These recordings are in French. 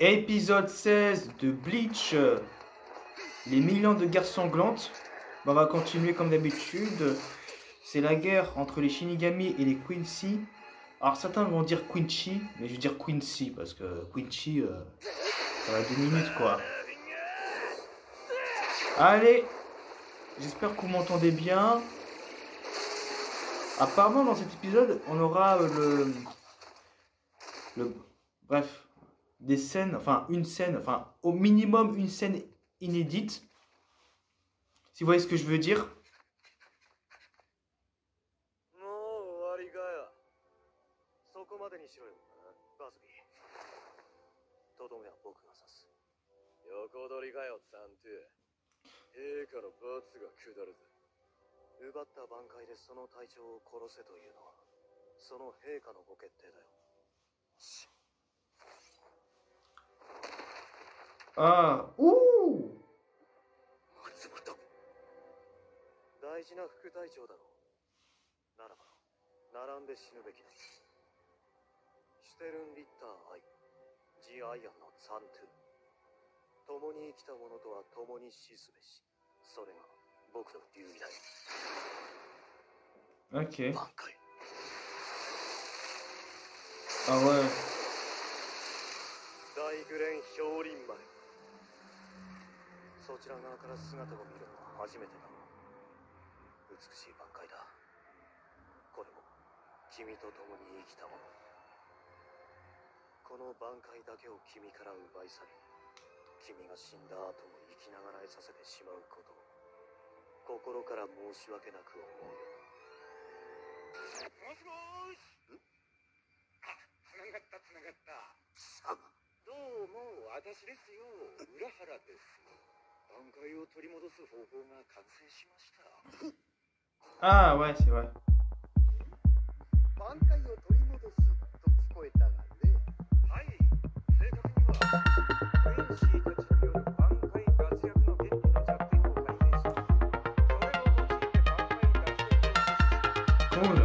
Épisode 16 de Bleach, les millions de guerres sanglantes. On va continuer comme d'habitude. C'est la guerre entre les Shinigami et les Quincy. Alors certains vont dire Quincy, mais je vais dire Quincy parce que Quincy, ça va 2 minutes quoi. Allez, j'espère que vous m'entendez bien. Apparemment dans cet épisode, on aura bref, des scènes, enfin une scène, enfin au minimum une scène inédite. Si vous voyez ce que je veux dire. Ah, ouh! 大事な副隊長だろう。ならば、並んで死ぬべきだ。シュテルンリッター・アイ、ジ・アイアンのザントゥ。共に生きた者とは共に死すべし。それが僕の流儀だよ。Ok. 挽回。Ah ouais. 大グレン氷林丸。そちら側から姿を見るのは初めてだ。美しい挽回だ。これも君と共に生きたもの。この挽回だけを君から奪い去り、君が死んだ後も生きながらえさせてしまうことを心から申し訳なく思うよ。もしもーし。あ、つながった貴様。どうも私ですよ、浦原です。挽回を取り戻す方法が完成しました。 Ah ouais, c'est vrai. 挽回を取り戻すと聞こえたがね。はい、正確にはクインシーたちによる挽回脱落の原理の弱点を改善し、それを用いて挽回脱落を実施。 Cool.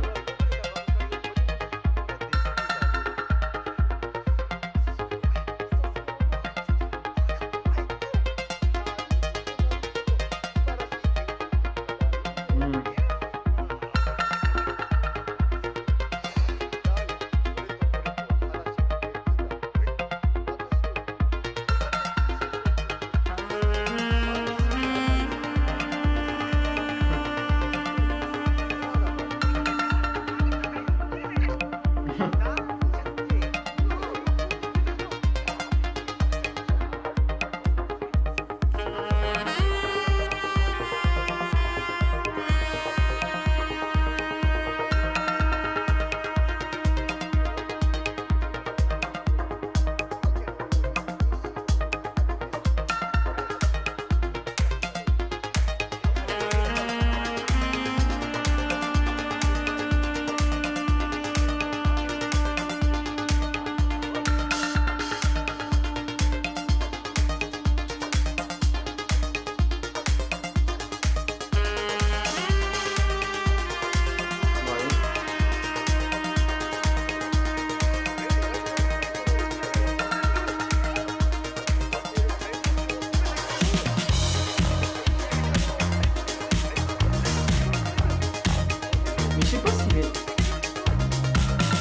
Mais je sais pas s'il est...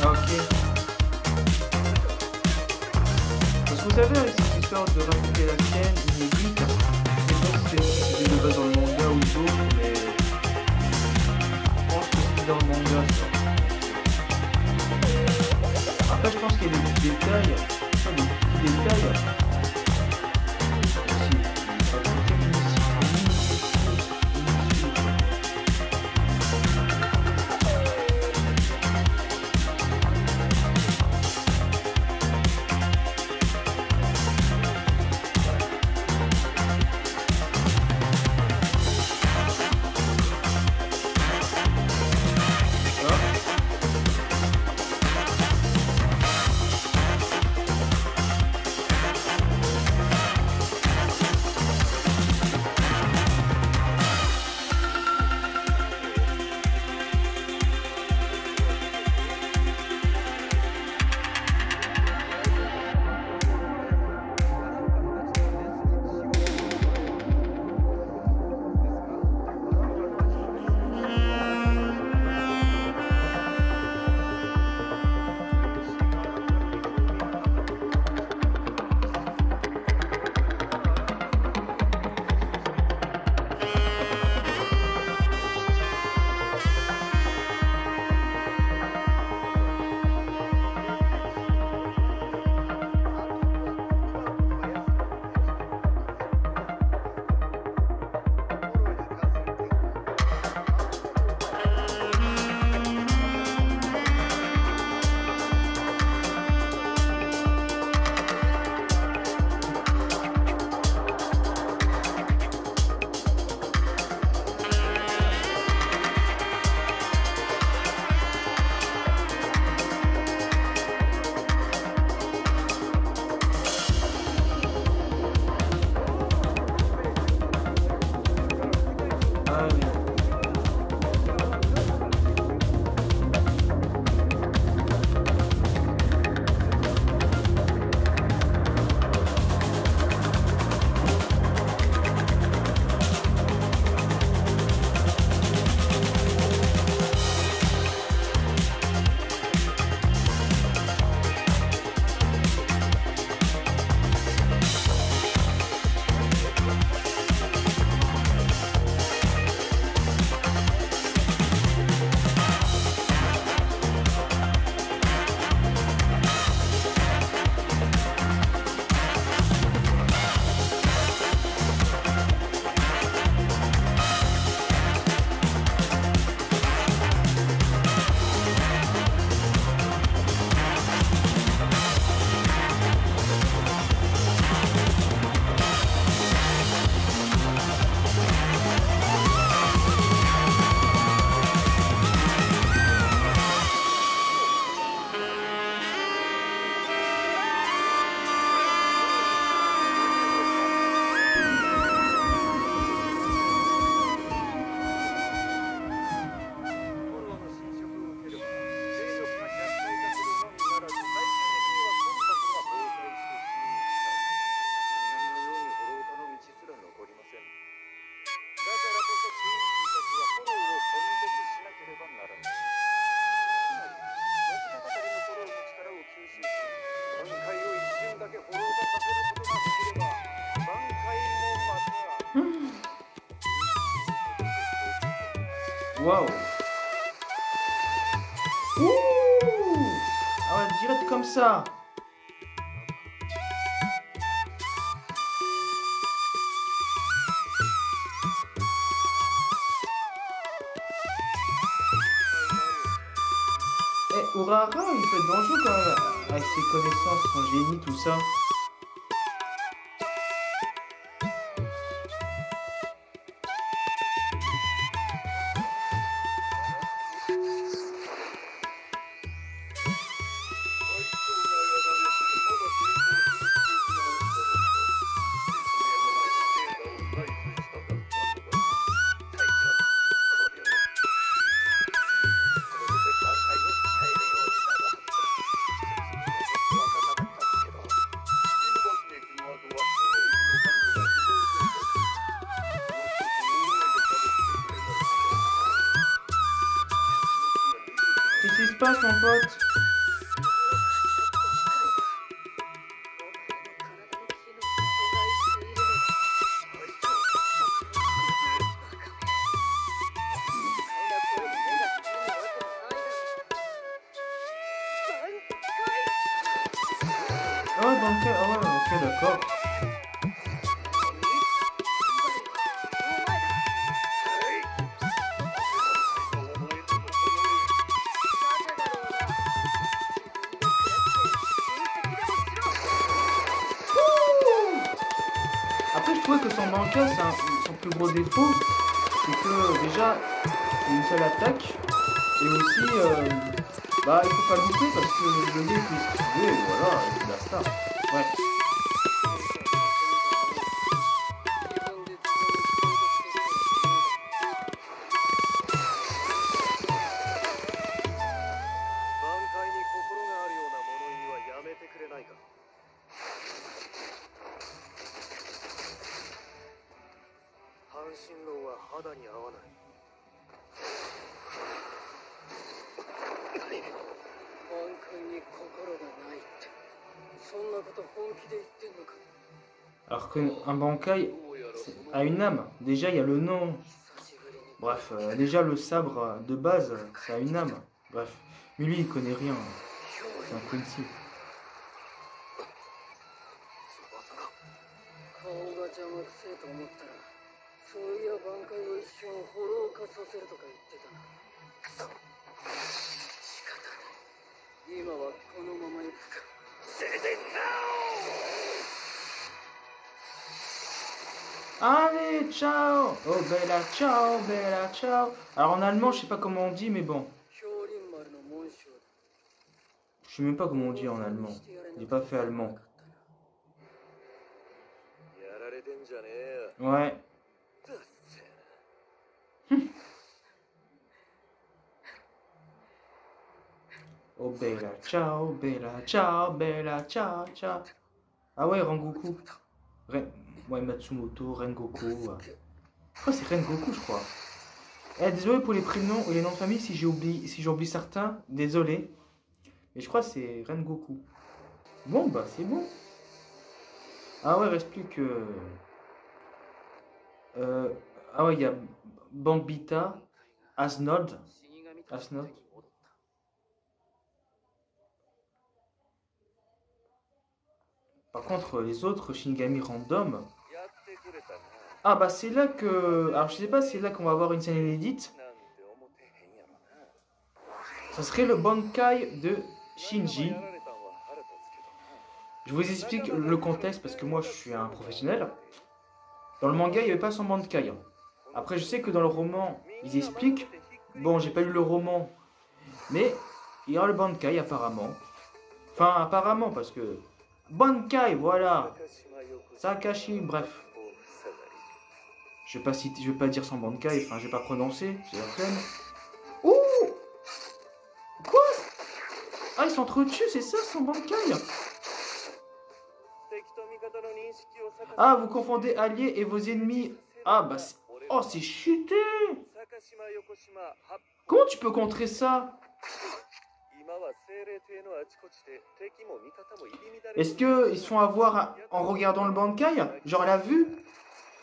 Ah, ok. Parce que vous savez, avec cette histoire de raconter la scène inédite, je sais pas si c'était de base dans le manga ou d'autres, mais... Je pense que c'est dans le manga, ça. Après, je pense qu'il y a des petits détails, des petits détails. Waouh. Ouh. Ah ouais, direct comme ça. Eh, Urara, il peut être dangereux quand même, avec ses connaissances, son génie, tout ça. Qu'est-ce qui se passe, mon pote? Ah ouais, banque. Ah ouais, ok, d'accord. Après, je trouvais que son banca, son plus gros défaut, c'est que déjà, c'est une seule attaque. Et aussi, bah, il faut pas le louper parce que le dé peut esquiver, et voilà, et puis basta. Ouais. Alors qu'un bankai a une âme. Déjà, il y a le nom. Bref, déjà le sabre de base, ça a une âme. Bref, mais lui, il connaît rien. C'est un Quincy. Allez, ciao! Oh bella ciao, bella ciao. Alors en allemand, je sais pas comment on dit, mais bon. Je sais même pas comment on dit en allemand. J'ai pas fait allemand. Ouais. Oh bella ciao, bella ciao, ciao. Ah ouais, Rengoku. Ouais, Matsumoto, Rengoku. Oh, c'est Rengoku, je crois. Eh, désolé pour les prénoms et les noms de famille si j'oublie certains. Désolé. Mais je crois que c'est Rengoku. Bon, bah, c'est bon. Ah ouais, il reste plus que... ah ouais, il y a Bambita, Asnod. Asnod. Par contre, les autres Shinigami random... Ah bah c'est là que... Alors je sais pas, c'est là qu'on va avoir une scène inédite. Ça serait le Bankai de Shinji. Je vous explique le contexte parce que moi je suis un professionnel. Dans le manga, il n'y avait pas son Bankai. Après, je sais que dans le roman, ils expliquent. Bon, j'ai pas lu le roman, mais il y aura le Bankai apparemment. Enfin, apparemment, parce que... Bankai, voilà. Sakashi, bref. Je vais pas dire son Bankai, enfin, je vais pas prononcer, j'ai la flemme. Ouh! Quoi? Ah, ils s'entretuent, c'est ça, son Bankai? Ah, vous confondez alliés et vos ennemis. Ah, bah, oh, c'est chuté! Comment tu peux contrer ça? Est-ce qu'ils se font avoir en regardant le Bankai? Genre la vue?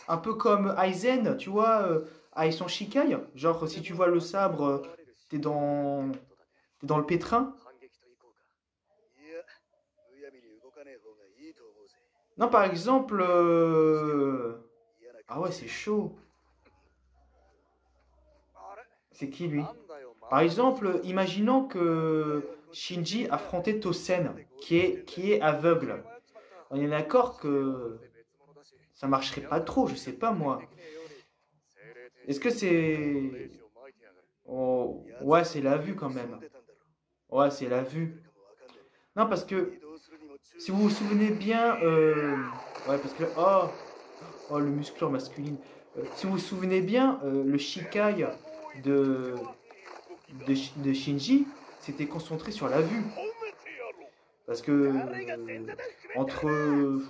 Un peu comme Aizen, tu vois, avec son Shikai. Genre, si tu vois le sabre, t'es dans... t'es dans le pétrin. 反撃といこうか。いや、むやみに動かねえ方がいいと思うぜ。 Non, par exemple... 嫌な Ah 顔 ouais, して c'est chaud. あれ C'est qui, lui? なんだよ、 Par exemple, imaginons que Shinji affrontait Tosen, qui est aveugle. On est d'accord que ça marcherait pas trop, je sais pas moi. Est-ce que c'est... Oh, ouais, c'est la vue quand même. Ouais, c'est la vue. Non, parce que, si vous vous souvenez bien... Ouais, parce que... Oh, oh le muscleur masculine. Si vous vous souvenez bien, le Shikai de, de Shinji s'était concentré sur la vue. Parce que...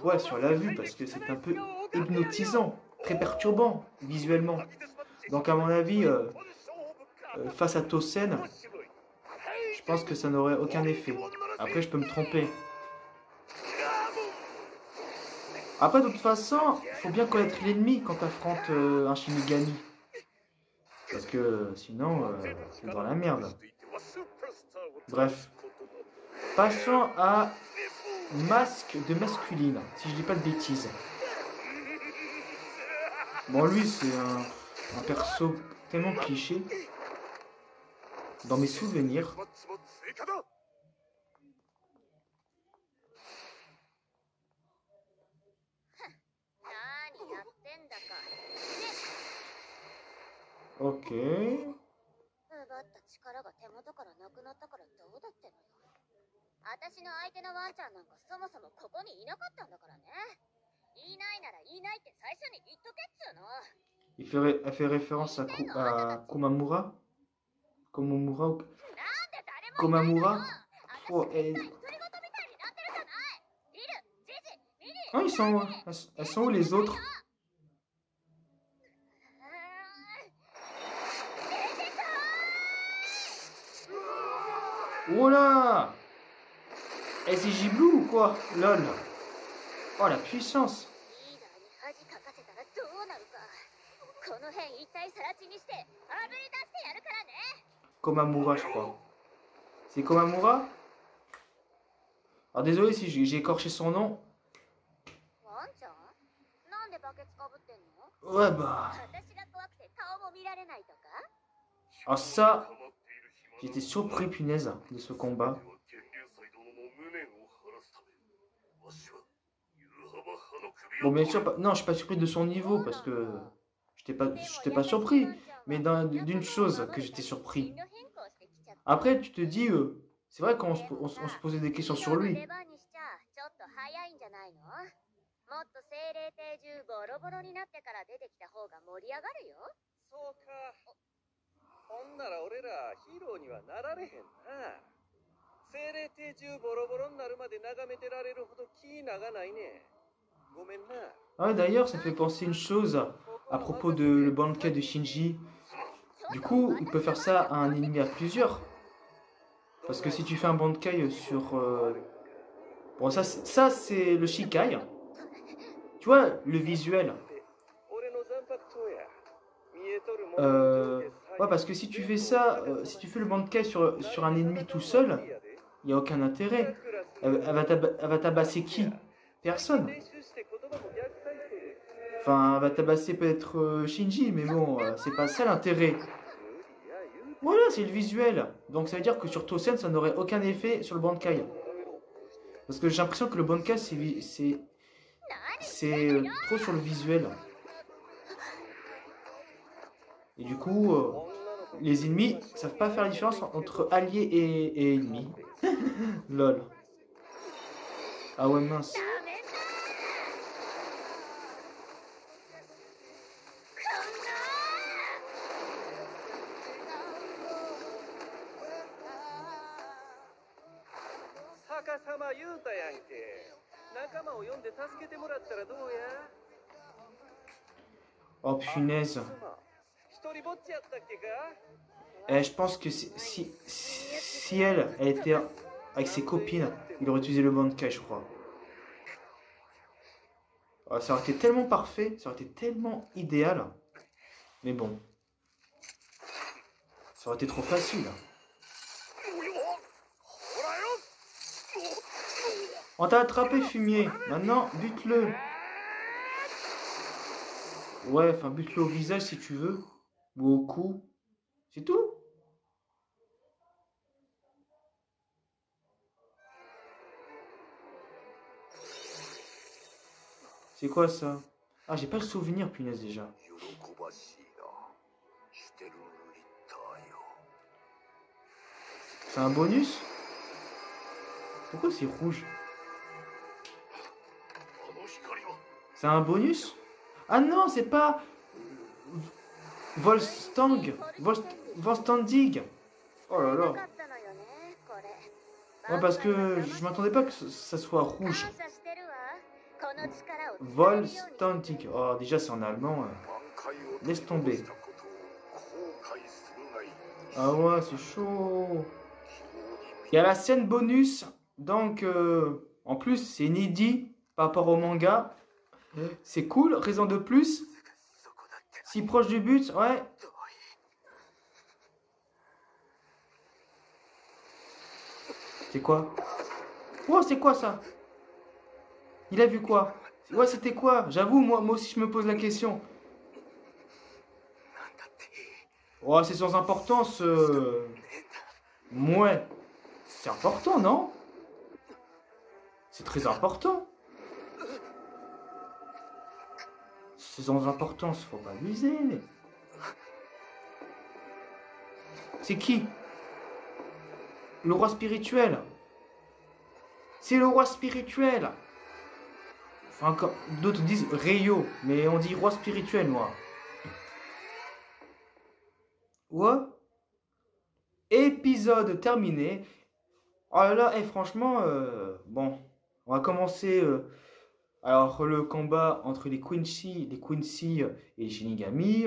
ouais, sur la vue, parce que c'est un peu hypnotisant, très perturbant visuellement. Donc à mon avis, face à Tosen, je pense que ça n'aurait aucun effet. Après, je peux me tromper. Après, de toute façon, faut bien connaître l'ennemi quand tu affrontes un Shinigami. Parce que sinon, c'est dans la merde. Bref. Passons à Masque de masculine, si je dis pas de bêtises. Bon, lui, c'est un perso tellement cliché. Dans mes souvenirs. Ok. 奪った力が手元からなくなったからどうだってのよ。私の相手のワンちゃんなんかそもそもここにいなかったんだからね。いないならいないって最初に言っとけっつうの。Elle fait référence à Komamura. Komamura ou... Komamura. Oh, oh, elles sont où les autres? Oh là! Eh, c'est Giblou ou quoi? Lol. Oh, la puissance. Komamura, je crois. C'est Komamura? Alors, désolé si j'ai écorché son nom. Ouais, bah... Alors ça... J'étais surpris, punaise, de ce combat. Bon, bien sûr, non, je suis pas surpris de son niveau, parce que... J'étais pas surpris, mais d'une chose que j'étais surpris. Après, tu te dis... c'est vrai qu'on se posait des questions sur lui. Ah ouais, d'ailleurs, ça fait penser une chose à propos de le Bankai de Shinji. Du coup, il peut faire ça à un ennemi à plusieurs. Parce que si tu fais un Bankai sur... Bon, ça c'est le Shikai. Tu vois, le visuel. Ouais, parce que si tu fais ça, si tu fais le Bankai sur un ennemi tout seul, il n'y a aucun intérêt. Elle va tabasser qui? Personne. Enfin, elle va tabasser peut-être Shinji, mais bon, c'est pas ça l'intérêt. Voilà, c'est le visuel. Donc ça veut dire que sur Tosen, ça n'aurait aucun effet sur le Bankai. Parce que j'ai l'impression que le Bankai, c'est trop sur le visuel. Et du coup, les ennemis savent pas faire la différence entre alliés et ennemis. Lol. Ah ouais, mince. Oh punaise. Je pense que si elle était avec ses copines, il aurait utilisé le Bankai, je crois. Oh, ça aurait été tellement parfait, ça aurait été tellement idéal. Mais bon, Ça aurait été trop facile. On t'a attrapé, fumier. Maintenant, bute-le. Ouais, enfin, bute-le au visage si tu veux. Ou au cou. C'est tout. C'est quoi ça? Ah, j'ai pas le souvenir, punaise, déjà. C'est un bonus? Pourquoi c'est rouge? C'est un bonus? Ah non, c'est pas... Volstang. Volstandig. Oh là là. Ouais, parce que je m'attendais pas que ça soit rouge. Volstandig. Oh, déjà, c'est en allemand. Laisse tomber. Ah ouais, c'est chaud. Il y a la scène bonus. Donc, en plus, c'est inédit par rapport au manga. C'est cool. Raison de plus. Si proche du but, ouais. C'est quoi? Oh, c'est quoi ça? Il a vu quoi? Ouais, c'était quoi? J'avoue, moi aussi, je me pose la question. Oh, c'est sans importance. Ouais. C'est important, non? C'est très important. C'est sans importance, faut pas abuser. C'est qui? Le roi spirituel. C'est le roi spirituel. Enfin, d'autres disent Reyo, mais on dit roi spirituel, moi. Ouais. Épisode terminé. Oh là là, et franchement, bon, on va commencer. Alors, le combat entre les Quincy et les Shinigami.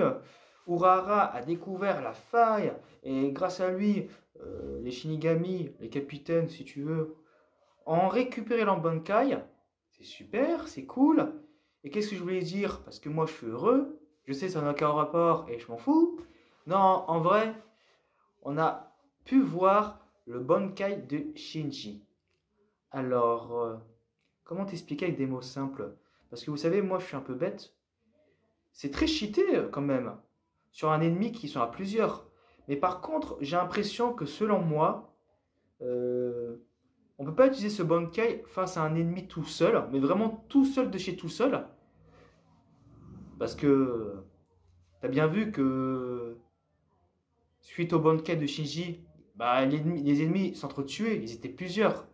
Urahara a découvert la faille et grâce à lui, les Shinigami, les capitaines, si tu veux, ont récupéré l'Ambankai. C'est super, c'est cool. Et qu'est-ce que je voulais dire? Parce que moi, je suis heureux. Je sais, ça n'a aucun rapport et je m'en fous. Non, en vrai, on a pu voir le Bankai de Shinji. Alors, comment t'expliquer avec des mots simples? Parce que vous savez, moi, je suis un peu bête. C'est très cheaté, quand même, sur un ennemi qui sont à plusieurs. Mais par contre, j'ai l'impression que, selon moi, on peut pas utiliser ce Bankai face à un ennemi tout seul, mais vraiment tout seul de chez tout seul. Parce que t'as bien vu que suite au Bankai de Shinji, bah, les ennemis s'entretuaient, ils étaient plusieurs.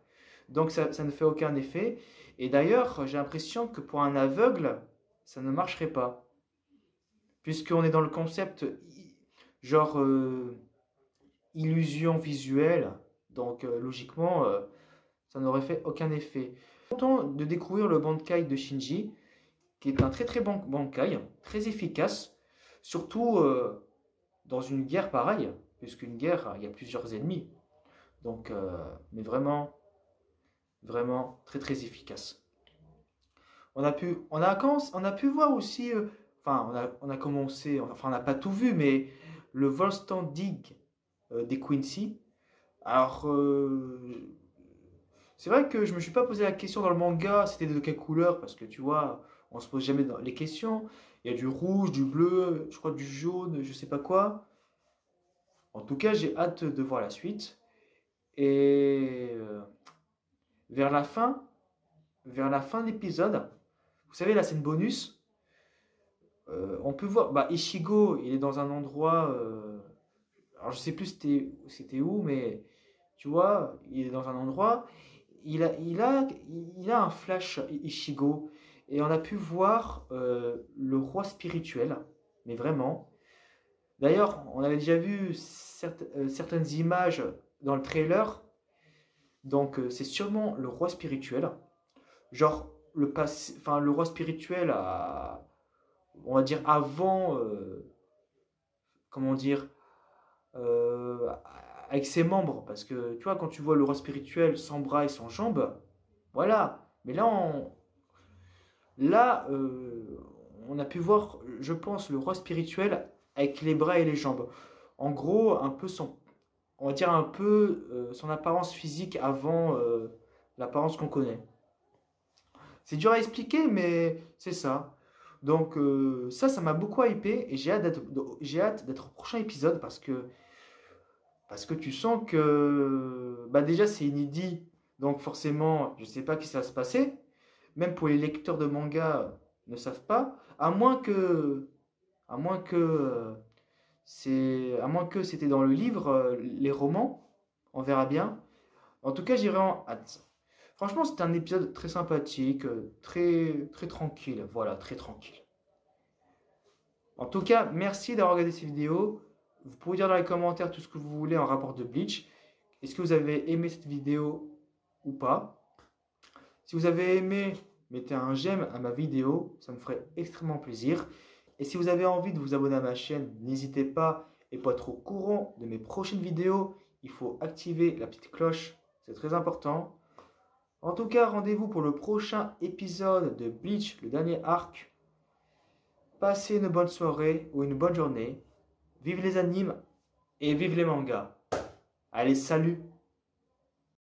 Donc ça ne fait aucun effet. Et d'ailleurs, j'ai l'impression que pour un aveugle, ça ne marcherait pas. Puisqu'on est dans le concept genre illusion visuelle. Donc logiquement, ça n'aurait fait aucun effet. Content de découvrir le Bankai de Shinji, qui est un très très bon Bankai, très efficace, surtout dans une guerre pareille, puisqu'une guerre, il y a plusieurs ennemis. Donc, mais vraiment très très efficace. On a pu voir aussi, on a commencé, enfin on n'a pas tout vu, mais le Volstandig des Quincy. Alors, c'est vrai que je me suis pas posé la question dans le manga, c'était de quelle couleur, parce que tu vois, on se pose jamais les questions. Il y a du rouge, du bleu, je crois du jaune, je sais pas quoi. En tout cas, j'ai hâte de voir la suite. Et vers la fin de l'épisode, vous savez, la scène bonus, on peut voir, bah, Ichigo, il est dans un endroit, alors je sais plus c'était où, mais tu vois, il est dans un endroit, il a un flash, Ichigo, et on a pu voir le roi spirituel, mais vraiment. D'ailleurs, on avait déjà vu certaines images dans le trailer, donc c'est sûrement le roi spirituel. Genre, le roi spirituel, on va dire avant, comment dire, avec ses membres. Parce que, tu vois, quand tu vois le roi spirituel sans bras et sans jambes, voilà. Mais là, on a pu voir, je pense, le roi spirituel avec les bras et les jambes. en gros, un peu on va dire un peu son apparence physique avant l'apparence qu'on connaît. C'est dur à expliquer, mais c'est ça. Donc ça m'a beaucoup hypé et j'ai hâte d'être au prochain épisode parce que tu sens que bah déjà c'est inédit, donc forcément je sais pas qui ça va se passer. Même pour les lecteurs de manga ne savent pas, à moins que à moins que c'était dans le livre, les romans, on verra bien. En tout cas, j'irai en hâte. Franchement, c'était un épisode très sympathique, très tranquille. Voilà, très tranquille. En tout cas, merci d'avoir regardé cette vidéo. Vous pouvez dire dans les commentaires tout ce que vous voulez en rapport de Bleach. Est-ce que vous avez aimé cette vidéo ou pas? Si vous avez aimé, mettez un j'aime à ma vidéo, ça me ferait extrêmement plaisir. Et si vous avez envie de vous abonner à ma chaîne, n'hésitez pas. Et pour être au courant de mes prochaines vidéos, il faut activer la petite cloche, c'est très important. En tout cas, rendez-vous pour le prochain épisode de Bleach, le dernier arc. Passez une bonne soirée ou une bonne journée. Vive les animes et vive les mangas. Allez, salut!